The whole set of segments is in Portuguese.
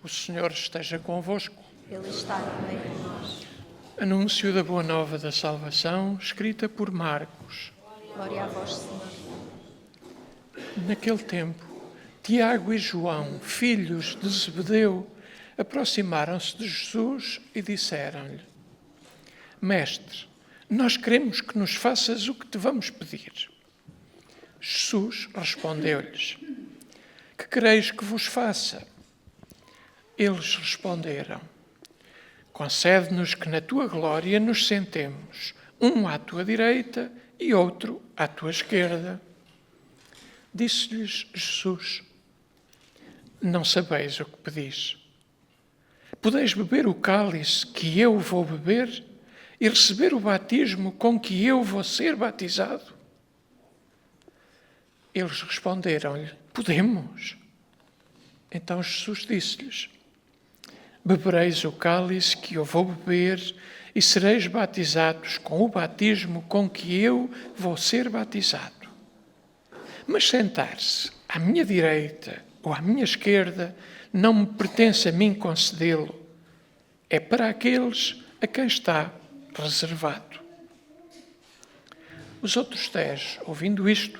O Senhor esteja convosco. Ele está no meio de nós. Anúncio da Boa Nova da Salvação, escrita por Marcos. Glória a vós, Senhor. Naquele tempo, Tiago e João, filhos de Zebedeu, aproximaram-se de Jesus e disseram-lhe: Mestre, nós queremos que nos faças o que te vamos pedir. Jesus respondeu-lhes: Que quereis que vos faça? Eles responderam: Concede-nos que na tua glória nos sentemos, um à tua direita e outro à tua esquerda. Disse-lhes Jesus: Não sabeis o que pedis. Podeis beber o cálice que eu vou beber e receber o batismo com que eu vou ser batizado? Eles responderam-lhe: Podemos. Então Jesus disse-lhes: Bebereis o cálice que eu vou beber e sereis batizados com o batismo com que eu vou ser batizado. Mas sentar-se à minha direita ou à minha esquerda não me pertence a mim concedê-lo. É para aqueles a quem está reservado. Os outros 10, ouvindo isto,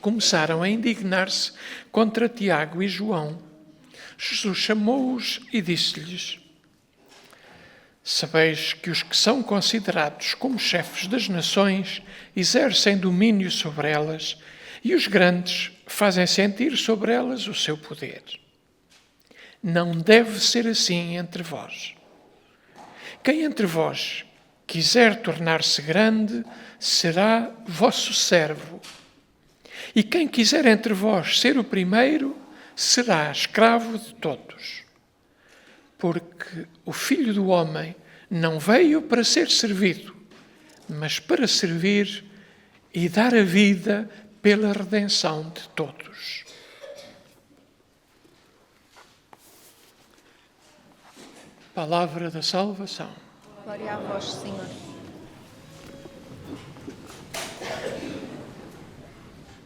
começaram a indignar-se contra Tiago e João. Jesus chamou-os e disse-lhes: Sabeis que os que são considerados como chefes das nações exercem domínio sobre elas e os grandes fazem sentir sobre elas o seu poder. Não deve ser assim entre vós. Quem entre vós quiser tornar-se grande será vosso servo. E quem quiser entre vós ser o primeiro será escravo de todos. Porque o Filho do Homem não veio para ser servido, mas para servir e dar a vida pela redenção de todos. Palavra da salvação. Glória a vós, Senhor.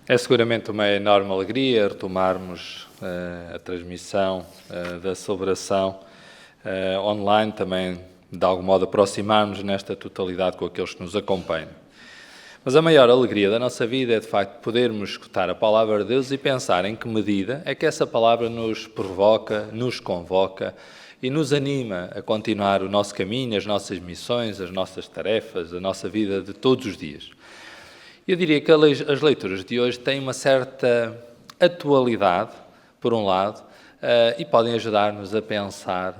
É seguramente uma enorme alegria retomarmos a transmissão da celebração online, também de algum modo aproximar-nos nesta totalidade com aqueles que nos acompanham. Mas a maior alegria da nossa vida é de facto podermos escutar a palavra de Deus e pensar em que medida é que essa palavra nos provoca, nos convoca e nos anima a continuar o nosso caminho, as nossas missões, as nossas tarefas, a nossa vida de todos os dias. Eu diria que as leituras de hoje têm uma certa atualidade, por um lado, e podem ajudar-nos a pensar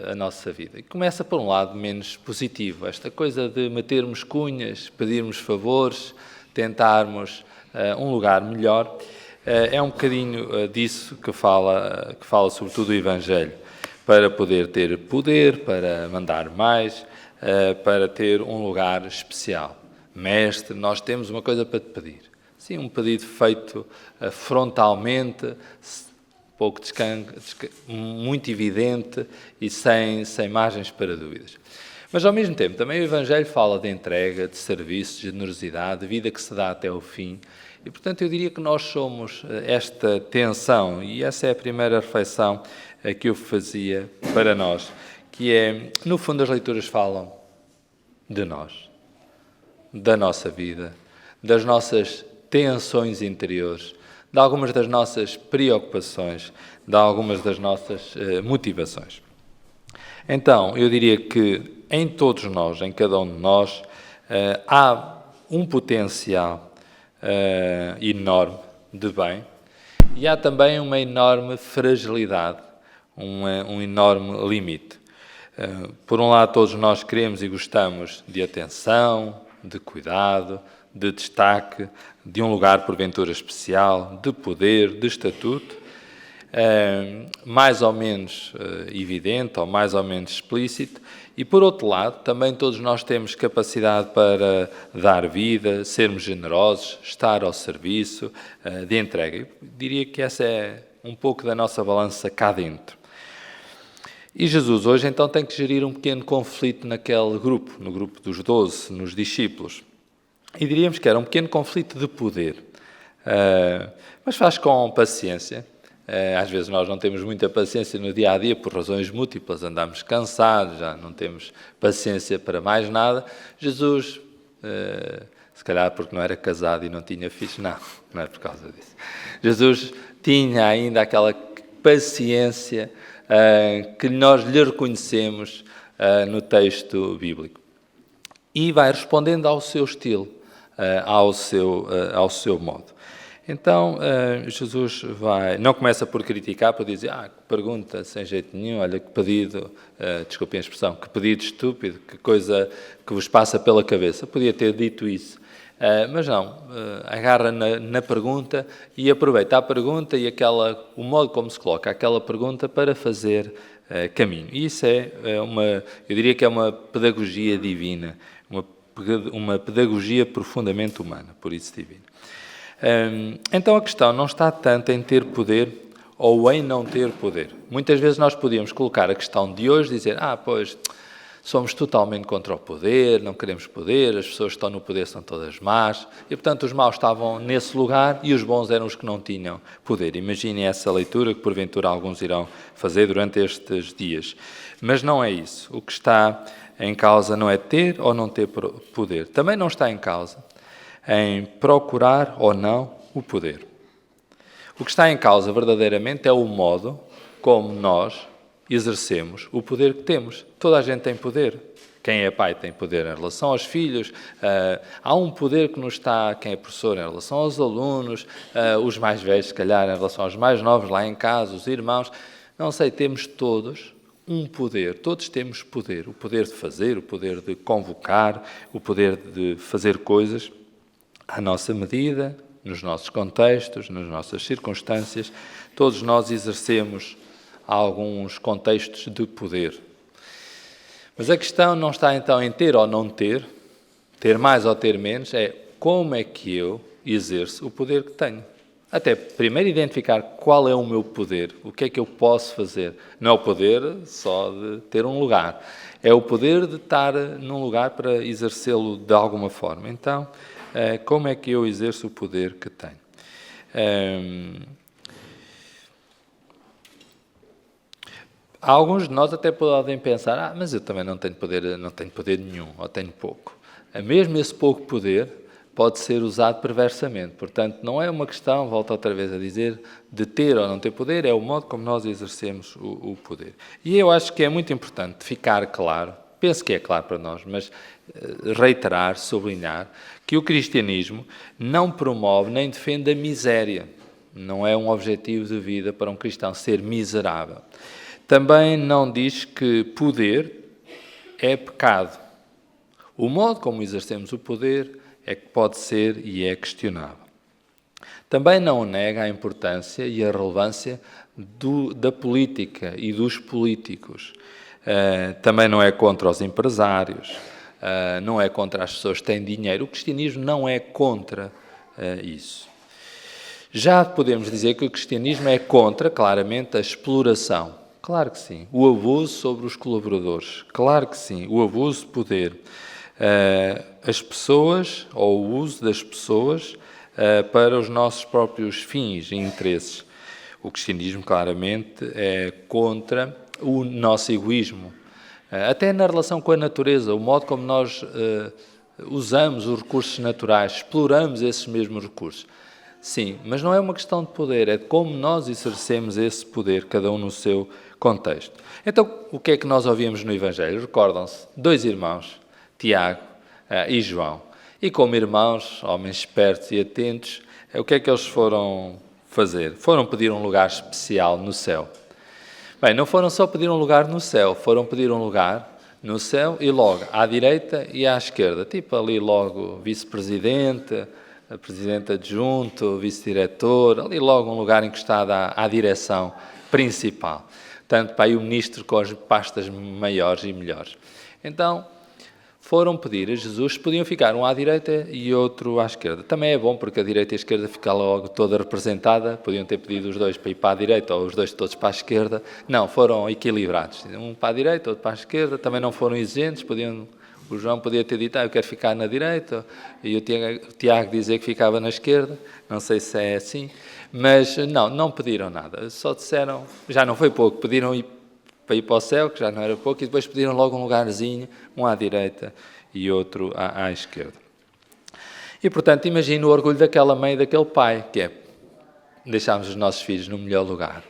a nossa vida. E começa, por um lado, menos positivo. Esta coisa de metermos cunhas, pedirmos favores, tentarmos um lugar melhor, é um bocadinho disso que fala sobretudo o Evangelho. Para poder ter poder, para mandar mais, para ter um lugar especial. Mestre, nós temos uma coisa para te pedir. Sim, um pedido feito frontalmente, pouco muito evidente e sem margens para dúvidas. Mas, ao mesmo tempo, também o Evangelho fala de entrega, de serviço, de generosidade, de vida que se dá até o fim. E, portanto, eu diria que nós somos esta tensão, e essa é a primeira reflexão que eu fazia para nós, que é, no fundo, as leituras falam de nós, da nossa vida, das nossas tensões interiores, de algumas das nossas preocupações, de algumas das nossas motivações. Então, eu diria que em todos nós, em cada um de nós, há um potencial enorme de bem e há também uma enorme fragilidade, um enorme limite. Por um lado, todos nós queremos e gostamos de atenção, de cuidado, de destaque, de um lugar porventura especial, de poder, de estatuto, mais ou menos evidente ou mais ou menos explícito, e por outro lado, também todos nós temos capacidade para dar vida, sermos generosos, estar ao serviço, de entrega. Eu diria que essa é um pouco da nossa balança cá dentro. E Jesus hoje então tem que gerir um pequeno conflito naquele grupo, no grupo dos 12, nos discípulos. E diríamos que era um pequeno conflito de poder, mas faz com paciência, Às vezes nós não temos muita paciência no dia-a-dia por razões múltiplas, andamos cansados, já não temos paciência para mais nada. Jesus, se calhar porque não era casado e não tinha filhos, não é por causa disso. Jesus tinha ainda aquela paciência que nós lhe reconhecemos no texto bíblico. E vai respondendo ao seu estilo, ao seu modo. Então, Jesus não começa por criticar, por dizer, que pergunta sem jeito nenhum, olha que pedido, desculpem a expressão, que pedido estúpido, que coisa que vos passa pela cabeça. Podia ter dito isso, mas não, agarra na pergunta e aproveita a pergunta e o modo como se coloca aquela pergunta para fazer caminho. E isso eu diria que é uma pedagogia divina, uma pedagogia profundamente humana, por isso divina. Então a questão não está tanto em ter poder ou em não ter poder. Muitas vezes nós podíamos colocar a questão de hoje, dizer, pois, somos totalmente contra o poder, não queremos poder, as pessoas que estão no poder são todas más, e portanto os maus estavam nesse lugar e os bons eram os que não tinham poder. Imaginem essa leitura que porventura alguns irão fazer durante estes dias. Mas não é isso. O que está em causa não é ter ou não ter poder. Também não está em causa em procurar ou não o poder. O que está em causa verdadeiramente é o modo como nós exercemos o poder que temos. Toda a gente tem poder. Quem é pai tem poder em relação aos filhos. Há um poder que nos está, quem é professor, em relação aos alunos, os mais velhos, se calhar, em relação aos mais novos, lá em casa, os irmãos. Não sei, temos todos um poder. Todos temos poder. O poder de fazer, o poder de convocar, o poder de fazer coisas à nossa medida, nos nossos contextos, nas nossas circunstâncias. Todos nós exercemos alguns contextos de poder. Mas a questão não está então em ter ou não ter mais ou ter menos, é como é que eu exerço o poder que tenho. Até primeiro identificar qual é o meu poder, o que é que eu posso fazer. Não é o poder só de ter um lugar, é o poder de estar num lugar para exercê-lo de alguma forma. Então, como é que eu exerço o poder que tenho? Alguns de nós até podem pensar, mas eu também não tenho poder nenhum, ou tenho pouco. Mesmo esse pouco poder pode ser usado perversamente. Portanto, não é uma questão, volto outra vez a dizer, de ter ou não ter poder, é o modo como nós exercemos o poder. E eu acho que é muito importante ficar claro, penso que é claro para nós, mas reiterar, sublinhar, que o cristianismo não promove nem defende a miséria. Não é um objetivo de vida para um cristão ser miserável. Também não diz que poder é pecado. O modo como exercemos o poder é que pode ser e é questionável. Também não nega a importância e a relevância da política e dos políticos. Também não é contra os empresários, não é contra as pessoas que têm dinheiro. O cristianismo não é contra isso. Já podemos dizer que o cristianismo é contra, claramente, a exploração. Claro que sim. O abuso sobre os colaboradores. Claro que sim. O abuso de poder. As pessoas, ou o uso das pessoas, para os nossos próprios fins e interesses. O cristianismo, claramente, é contra o nosso egoísmo. Até na relação com a natureza, o modo como nós usamos os recursos naturais, exploramos esses mesmos recursos. Sim, mas não é uma questão de poder, é de como nós exercemos esse poder, cada um no seu contexto. Então, o que é que nós ouvimos no Evangelho? Recordam-se, 2 irmãos, Tiago e João. E como irmãos, homens espertos e atentos, o que é que eles foram fazer? Foram pedir um lugar especial no céu. Bem, não foram só pedir um lugar no céu, foram pedir um lugar no céu e logo à direita e à esquerda. Tipo ali logo vice-presidente, presidente adjunto, vice-diretor, ali logo um lugar encostado à direção principal. Portanto, para aí o ministro com as pastas maiores e melhores. Então, foram pedir a Jesus, podiam ficar um à direita e outro à esquerda. Também é bom, porque a direita e a esquerda ficam logo toda representada. Podiam ter pedido os dois para ir para a direita ou os dois todos para a esquerda. Não, foram equilibrados. Um para a direita, outro para a esquerda. Também não foram exigentes, podiam O João podia ter dito, eu quero ficar na direita, e o Tiago dizer que ficava na esquerda, não sei se é assim, mas não pediram nada, só disseram, já não foi pouco, pediram para ir para o céu, que já não era pouco, e depois pediram logo um lugarzinho, um à direita e outro à esquerda. E, portanto, imagina o orgulho daquela mãe e daquele pai, que é deixarmos os nossos filhos no melhor lugar.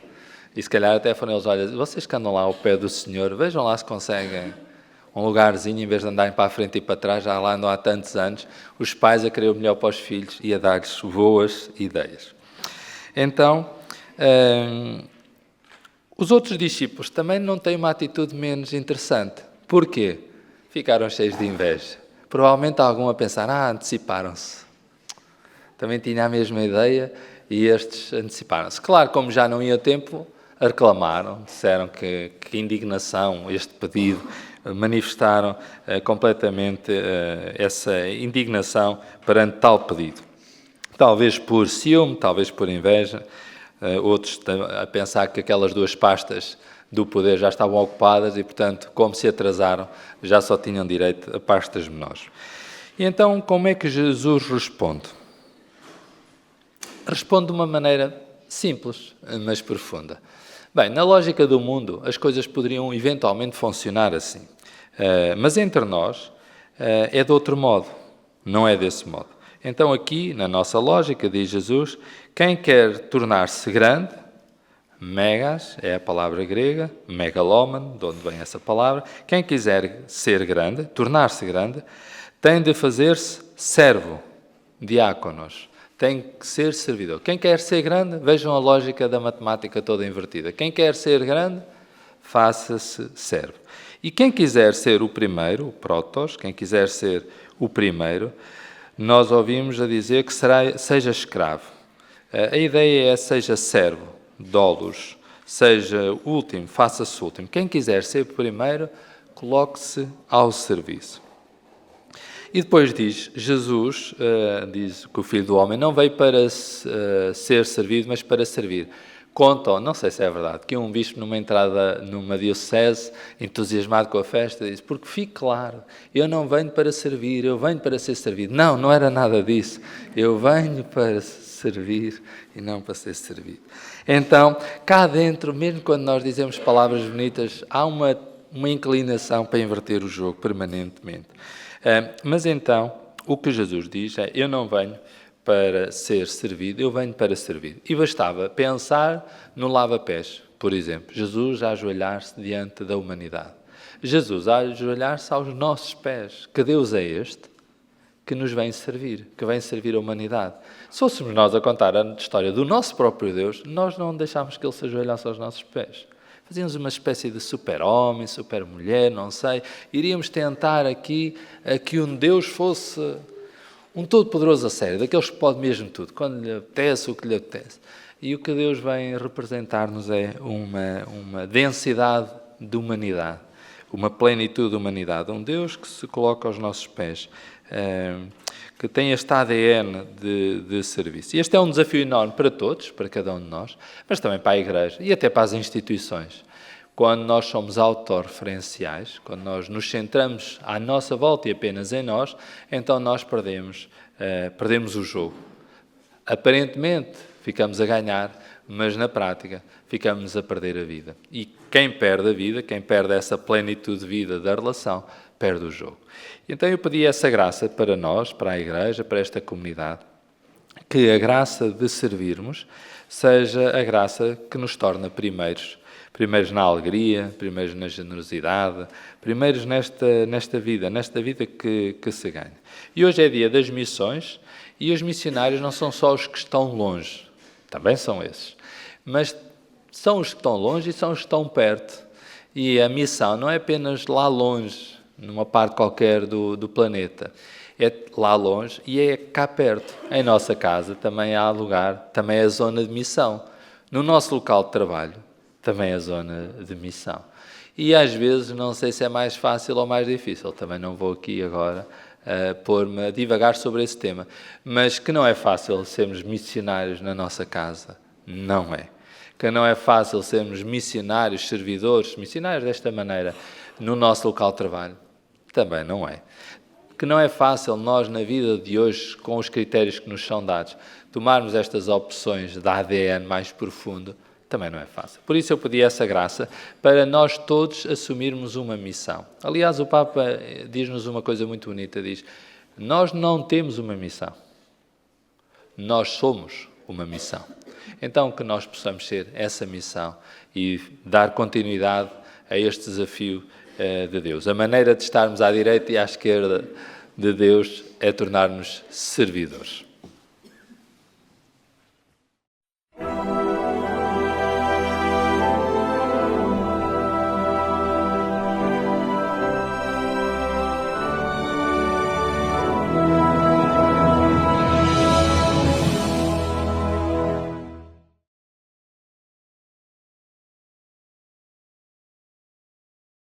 E se calhar até foram eles, olha, vocês que andam lá ao pé do Senhor, vejam lá se conseguem um lugarzinho, em vez de andarem para a frente e para trás, já lá andam há tantos anos, os pais a querer o melhor para os filhos e a dar-lhes boas ideias. Então, os outros discípulos também não têm uma atitude menos interessante. Porquê? Ficaram cheios de inveja. Provavelmente algum a pensar, anteciparam-se. Também tinha a mesma ideia e estes anteciparam-se. Claro, como já não ia tempo, reclamaram, disseram que indignação, este pedido, manifestaram completamente essa indignação perante tal pedido. Talvez por ciúme, talvez por inveja, outros a pensar que aquelas duas pastas do poder já estavam ocupadas e, portanto, como se atrasaram, já só tinham direito a pastas menores. E então, como é que Jesus responde? Responde de uma maneira simples, mas profunda. Bem, na lógica do mundo, as coisas poderiam eventualmente funcionar assim. Mas entre nós, é de outro modo, não é desse modo. Então aqui, na nossa lógica, diz Jesus, quem quer tornar-se grande, megas é a palavra grega, megalómano, de onde vem essa palavra, quem quiser ser grande, tornar-se grande, tem de fazer-se servo, diáconos, tem que ser servidor. Quem quer ser grande, vejam a lógica da matemática toda invertida. Quem quer ser grande, faça-se servo. E quem quiser ser o primeiro, o protos, quem quiser ser o primeiro, nós ouvimos a dizer que seja escravo. A ideia é seja servo, dolos, seja último, faça-se último. Quem quiser ser o primeiro, coloque-se ao serviço. E depois diz, Jesus diz que o Filho do Homem não veio para ser servido, mas para servir. Contam, não sei se é verdade, que um bispo numa entrada numa diocese, entusiasmado com a festa, diz, porque fique claro, eu não venho para servir, eu venho para ser servido. Não, não era nada disso. Eu venho para servir e não para ser servido. Então, cá dentro, mesmo quando nós dizemos palavras bonitas, há uma inclinação para inverter o jogo permanentemente. Mas então, o que Jesus diz é, eu não venho para ser servido, eu venho para servir. E bastava pensar no lava-pés, por exemplo. Jesus a ajoelhar-se diante da humanidade. Jesus a ajoelhar-se aos nossos pés. Que Deus é este que nos vem servir, que vem servir a humanidade? Se fôssemos nós a contar a história do nosso próprio Deus, nós não deixámos que Ele se ajoelhasse aos nossos pés. Fazíamos uma espécie de super-homem, super-mulher, não sei. Iríamos tentar aqui que um Deus fosse um todo-poderoso a sério, daqueles que pode mesmo tudo, quando lhe apetece, o que lhe apetece. E o que Deus vem representar-nos é uma densidade de humanidade, uma plenitude de humanidade. Um Deus que se coloca aos nossos pés, que tem este ADN de serviço. E este é um desafio enorme para todos, para cada um de nós, mas também para a Igreja e até para as instituições. Quando nós somos autorreferenciais, quando nós nos centramos à nossa volta e apenas em nós, então nós perdemos o jogo. Aparentemente ficamos a ganhar, mas na prática ficamos a perder a vida. E quem perde a vida, quem perde essa plenitude de vida da relação, perde o jogo. Então eu pedi essa graça para nós, para a Igreja, para esta comunidade, que a graça de servirmos seja a graça que nos torna primeiros na alegria, primeiros na generosidade, primeiros nesta vida que se ganha. E hoje é dia das missões e os missionários não são só os que estão longe, também são esses, mas são os que estão longe e são os que estão perto. E a missão não é apenas lá longe, numa parte qualquer do planeta, é lá longe e é cá perto. Em nossa casa também há lugar, também é a zona de missão. No nosso local de trabalho, também é a zona de missão. E às vezes, não sei se é mais fácil ou mais difícil, também não vou aqui agora pôr-me a divagar sobre esse tema, mas que não é fácil sermos missionários na nossa casa, não é. Que não é fácil sermos missionários, servidores, missionários desta maneira, no nosso local de trabalho, Também não é. Que não é fácil nós, na vida de hoje, com os critérios que nos são dados, tomarmos estas opções de ADN mais profundo, também não é fácil. Por isso eu pedi essa graça para nós todos assumirmos uma missão. Aliás, o Papa diz-nos uma coisa muito bonita, diz: nós não temos uma missão, nós somos uma missão. Então que nós possamos ser essa missão e dar continuidade a este desafio de Deus. A maneira de estarmos à direita e à esquerda de Deus é tornar-nos servidores.